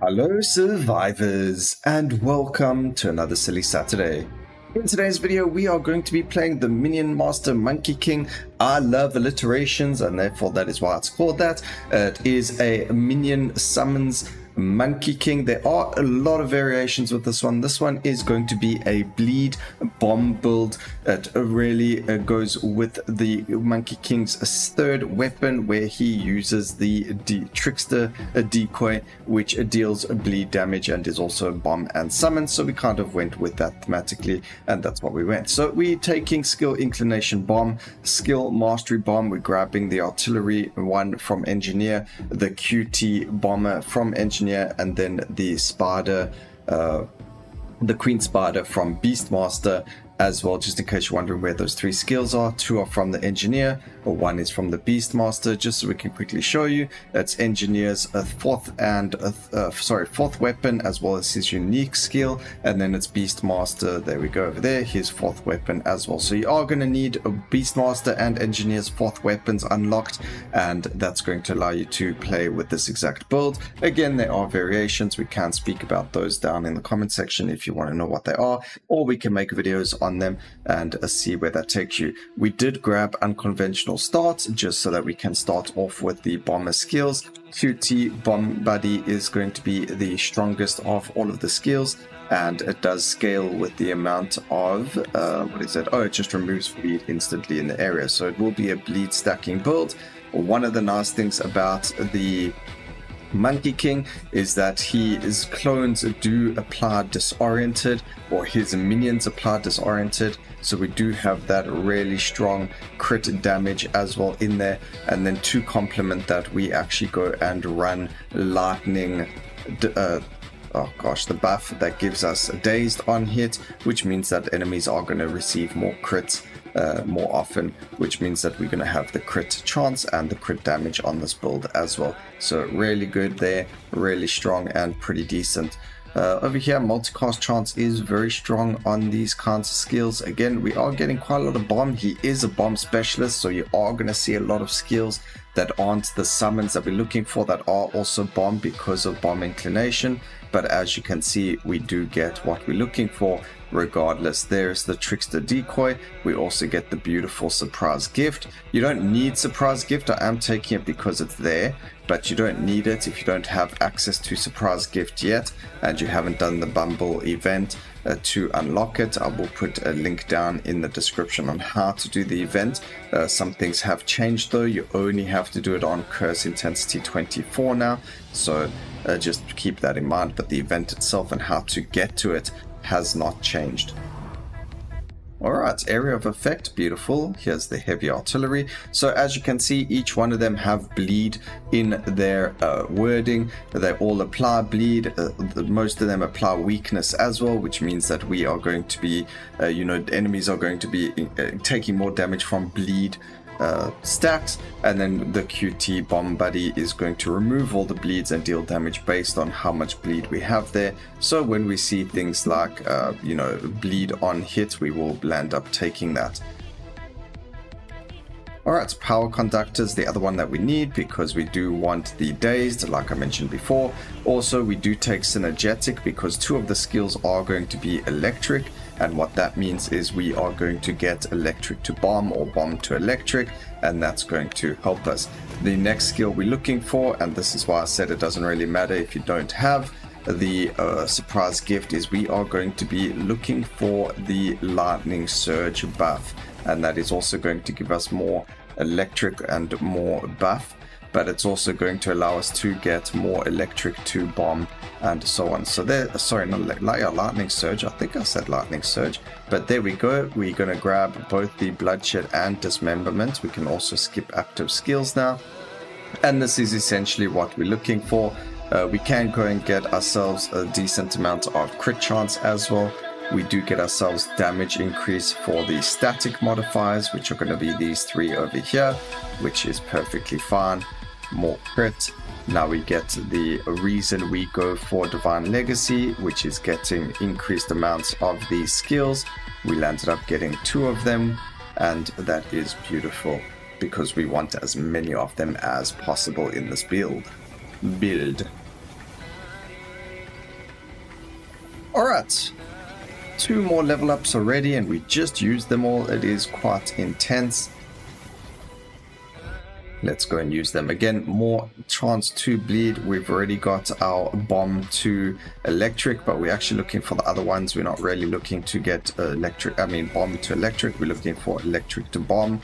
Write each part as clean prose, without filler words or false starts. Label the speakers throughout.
Speaker 1: Hello survivors, and welcome to another Silly Saturday. In today's video we are going to be playing the Minion Master Monkey King. I love alliterations and therefore that is why it's called that. It is a minion summons Monkey King. There are a lot of variations with this one. This one is going to be a bleed bomb build. It really goes with the Monkey King's third weapon, where he uses the trickster decoy, which deals bleed damage and is also bomb and summon. So we kind of went with that thematically, and that's what we went. So we're taking skill inclination bomb, skill mastery bomb. We're grabbing the artillery one from engineer, the QT bomber from engineer, and then the spider, the queen spider from beastmaster as well. Just in case you're wondering where those three skills are, two are from the engineer, or one is from the beastmaster. Just so we can quickly show you, that's engineer's fourth weapon, as well as his unique skill, and then it's beastmaster, there we go, over there, his fourth weapon as well. So you are going to need a beastmaster and engineer's fourth weapons unlocked, and that's going to allow you to play with this exact build. Again, there are variations. We can speak about those down in the comment section if you want to know what they are, or we can make videos on them and see where that takes you. We did grab unconventional starts just so that we can start off with the bomber skills. QT bomb buddy is going to be the strongest of all of the skills, and it does scale with the amount of what is it? Oh, it just removes bleed instantly in the area, so it will be a bleed stacking build. One of the nice things about the Monkey King is that his clones do apply disoriented, or his minions apply disoriented, so we do have that really strong crit damage as well in there. And then to complement that, we actually go and run lightning, the buff that gives us dazed on hit, which means that enemies are going to receive more crits more often, which means that we're going to have the crit chance and the crit damage on this build as well. So really good there, really strong and pretty decent. Over here, multicast chance is very strong on these kinds of skills. Again, we are getting quite a lot of bomb. He is a bomb specialist, so you are going to see a lot of skills that aren't the summons that we're looking for that are also bomb because of bomb inclination. But as you can see, we do get what we're looking for regardless. There's the trickster decoy. We also get the beautiful surprise gift. You don't need surprise gift. I am taking it because it's there, but you don't need it if you don't have access to surprise gift yet and you haven't done the Bumble event to unlock it. I will put a link down in the description on how to do the event. Some things have changed though. You only have to do it on curse intensity 24 now, so just keep that in mind. But the event itself and how to get to it has not changed. Alright, area of effect, beautiful. Here's the heavy artillery. So as you can see, each one of them have bleed in their wording. They all apply bleed. Most of them apply weakness as well, which means that we are going to be, enemies are going to be taking more damage from bleed stacks, and then the QT bomb buddy is going to remove all the bleeds and deal damage based on how much bleed we have there. So when we see things like bleed on hit, we will land up taking that. Alright, power conductors, the other one that we need because we do want the dazed, like I mentioned before. Also, we do take synergetic because two of the skills are going to be electric, and what that means is we are going to get electric to bomb or bomb to electric, and that's going to help us. The next skill we're looking for, and this is why I said it doesn't really matter if you don't have the surprise gift, is we are going to be looking for the lightning surge buff, and that is also going to give us more electric and more buff, but it's also going to allow us to get more electric to bomb and so on. So there, sorry, not lightning surge, I think I said lightning surge, but there we go. We're going to grab both the bloodshed and dismemberment. We can also skip active skills now, and this is essentially what we're looking for. We can go and get ourselves a decent amount of crit chance as well. We do get ourselves damage increase for the static modifiers, which are going to be these three over here, which is perfectly fine. More crit. Now we get the reason we go for Divine Legacy, which is getting increased amounts of these skills. We landed up getting 2 of them, and that is beautiful because we want as many of them as possible in this build. Alright, 2 more level ups already and we just used them all. It is quite intense. Let's go and use them again. More chance to bleed. We've already got our bomb to electric, but we're actually looking for the other ones. We're not really looking to get bomb to electric. We're looking for electric to bomb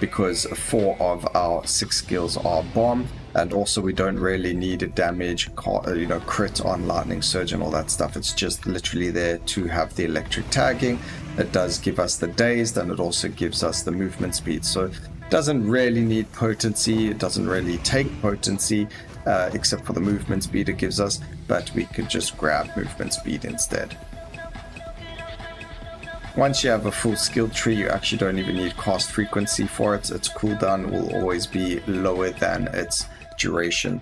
Speaker 1: because 4 of our 6 skills are bomb, and also we don't really need a damage, crit on lightning surge and all that stuff. It's just literally there to have the electric tagging. It does give us the dazed, and it also gives us the movement speed. So doesn't really need potency, it doesn't really take potency except for the movement speed it gives us, but we could just grab movement speed instead. Once you have a full skill tree, you actually don't even need cast frequency for it. Its cooldown will always be lower than its duration.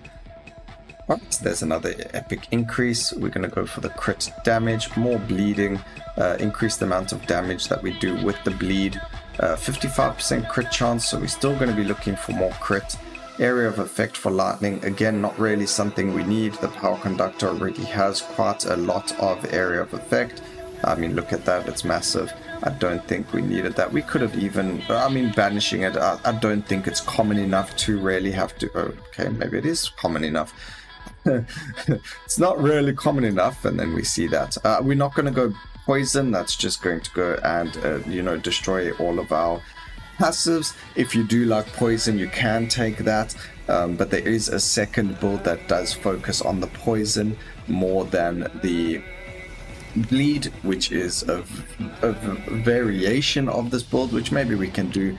Speaker 1: Right, there's another epic increase. We're going to go for the crit damage, more bleeding, increase the amount of damage that we do with the bleed. 55% crit chance, so we're still going to be looking for more crit. Area of effect for lightning, again, not really something we need. The power conductor already has quite a lot of area of effect. I mean, look at that, it's massive. I don't think we needed that. We could have even, banishing it, I don't think it's common enough to really have to, okay, maybe it is common enough. It's not really common enough, and then we see that. We're not going to go poison. That's just going to go and destroy all of our passives. If you do like poison, you can take that, but there is a second build that does focus on the poison more than the bleed, which is a variation of this build, which maybe we can do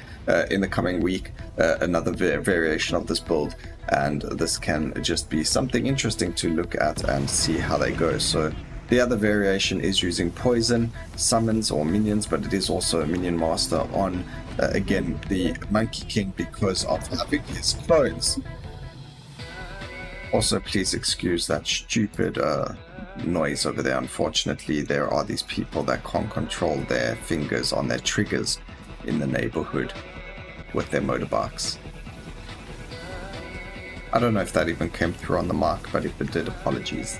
Speaker 1: in the coming week, another variation of this build, and this can just be something interesting to look at and see how they go. So the other variation is using poison summons or minions, but it is also a minion master on again the Monkey King because of having his clones. Also, please excuse that stupid noise over there. Unfortunately, there are these people that can't control their fingers on their triggers in the neighborhood with their motorbikes. I don't know if that even came through on the mic, but if it did, apologies.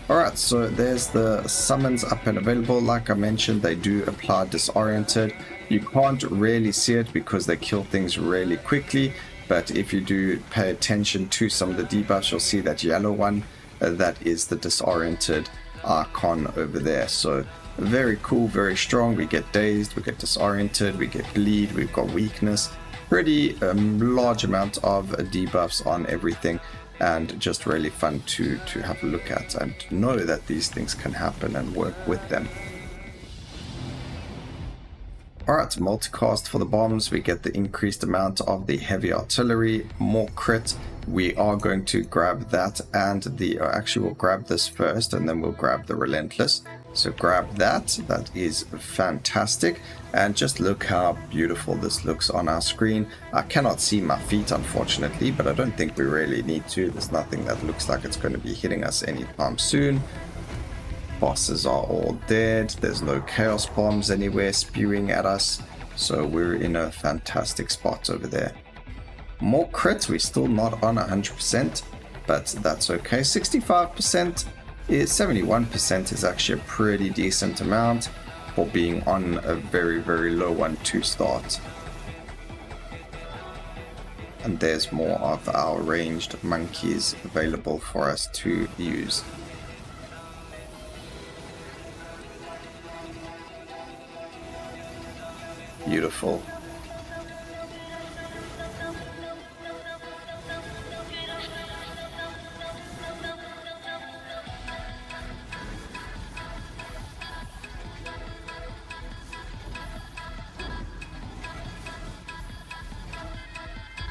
Speaker 1: Alright, so there's the summons up and available. Like I mentioned, they do apply disoriented. You can't really see it because they kill things really quickly, but if you do pay attention to some of the debuffs, you'll see that yellow one, that is the disoriented icon over there. So very cool, very strong. We get dazed, we get disoriented, we get bleed, we've got weakness. Pretty large amount of debuffs on everything, and just really fun to have a look at and know that these things can happen and work with them. Alright, multicast for the bombs. We get the increased amount of the heavy artillery, more crit. We are going to grab that, and actually we'll grab this first and then we'll grab the relentless. So grab that, that is fantastic. And just look how beautiful this looks on our screen. I cannot see my feet unfortunately, but I don't think we really need to. There's nothing that looks like it's going to be hitting us anytime soon. Bosses are all dead. There's no chaos bombs anywhere spewing at us. So we're in a fantastic spot over there. More crits, we're still not on 100%, but that's okay. 65%. 71% is actually a pretty decent amount for being on a very, very low one to start. And there's more of our ranged monkeys available for us to use. Beautiful.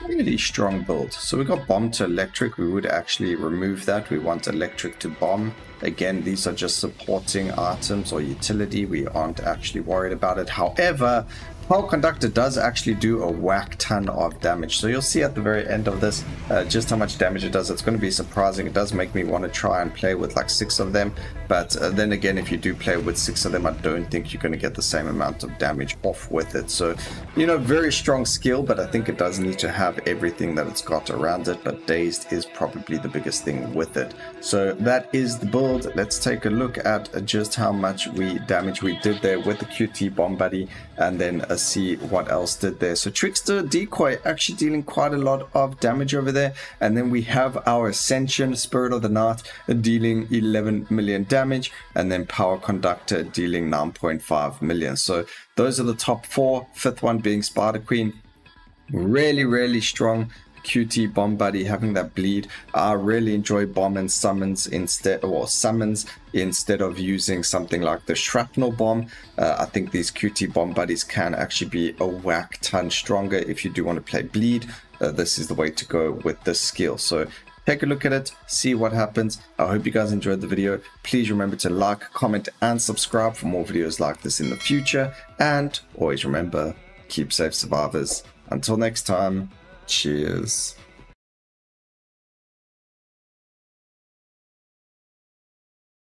Speaker 1: Really strong build. So we got bomb to electric. We would actually remove that. We want electric to bomb. Again, these are just supporting items or utility. We aren't actually worried about it. However, Power Conductor does actually do a whack ton of damage, so you'll see at the very end of this just how much damage it does. It's going to be surprising. It does make me want to try and play with like 6 of them, but then again, if you do play with 6 of them, I don't think you're going to get the same amount of damage off with it. So, you know, very strong skill, but I think it does need to have everything that it's got around it, but Dazed is probably the biggest thing with it. So that is the build. Let's take a look at just how much damage we did there with the QT Bomb Buddy, and then see what else did there. So Trickster Decoy actually dealing quite a lot of damage over there, and then we have our Ascension Spirit of the Night dealing 11 million damage, and then Power Conductor dealing 9.5 million. So those are the top 4, 5th one being Spider Queen. Really strong. QT Bomb Buddy having that bleed. I really enjoy bomb and summons instead of using something like the shrapnel bomb. I think these QT Bomb Buddies can actually be a whack ton stronger if you do want to play bleed. This is the way to go with this skill. So take a look at it, see what happens. I hope you guys enjoyed the video. Please remember to like, comment, and subscribe for more videos like this in the future. And always remember, keep safe, survivors. Until next time, cheers.